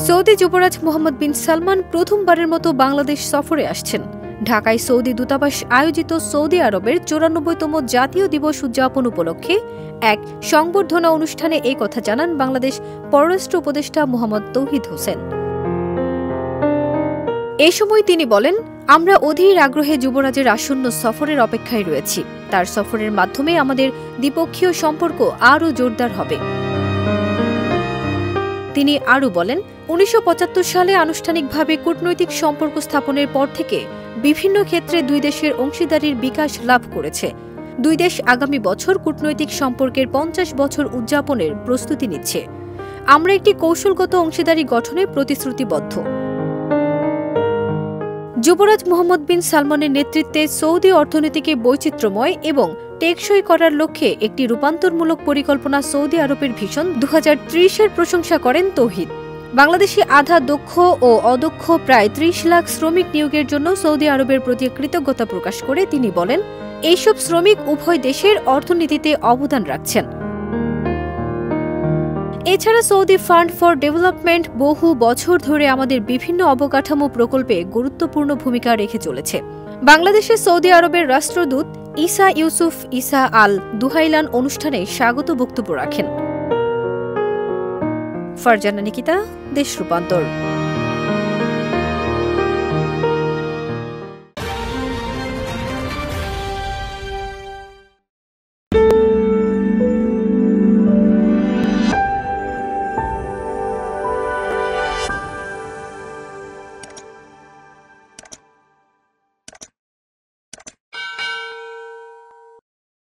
Saudi যুবরাজ মোহাম্মদ বিন সালমান প্রথমবারের মতো বাংলাদেশ সফরে আসছেন। ঢাকায় সৌদি দূতাবাস আয়োজিত সৌদি আরবের ৯৪তম জাতীয় দিবস উদযাপন উপলক্ষে এক সংবর্ধনা অনুষ্ঠানে এই কথা জানান বাংলাদেশ পররাষ্ট্র উপদেষ্টা মোহাম্মদ তৌহিদ হোসেন। এ সময় তিনি বলেন, আমরা অধীর আগ্রহে যুবরাজের আসন্ন সফরের অপেক্ষায় রয়েছি। তার সফরের মাধ্যমে আমাদের দ্বিপক্ষীয় সম্পর্ক আরও জোরদার হবে। তিনি আরও বলেন, ১৯৭৫ সালে আনুষ্ঠানিকভাবে কূটনৈতিক সম্পর্ক স্থাপনের পর থেকে বিভিন্ন ক্ষেত্রে দুই দেশের অংশীদারির বিকাশ লাভ করেছে। দুই দেশ আগামী বছর কূটনৈতিক সম্পর্কের ৫০ বছর উদযাপনের প্রস্তুতি নিচ্ছে। আমরা একটি কৌশলগত অংশীদারি গঠনে প্রতিশ্রুতিবদ্ধ। যুবরাজ মোহাম্মদ বিন সালমানের নেতৃত্বে সৌদি অর্থনীতিকে বৈচিত্র্যময় এবং টেকসই করার লক্ষ্যে একটি রূপান্তরমূলক পরিকল্পনা সৌদি আরবের ভিশন ২০৩০-এর প্রশংসা করেন তৌহিদ। বাংলাদেশি আধা দক্ষ ও অদক্ষ প্রায় ৩০ লাখ শ্রমিক নিয়োগের জন্য সৌদি আরবের প্রতি কৃতজ্ঞতা প্রকাশ করে তিনি বলেন, এইসব শ্রমিক উভয় দেশের অর্থনীতিতে অবদান রাখছেন। এছাড়া সৌদি ফান্ড ফর ডেভেলপমেন্ট বহু বছর ধরে আমাদের বিভিন্ন অবকাঠামো প্রকল্পে গুরুত্বপূর্ণ ভূমিকা রেখে চলেছে। বাংলাদেশে সৌদি আরবের রাষ্ট্রদূত ইসা ইউসুফ ইসা আল দুহাইলান অনুষ্ঠানে স্বাগত বক্তব্য রাখেন। ফারজানা নিকিতা, দেশ রূপান্তর।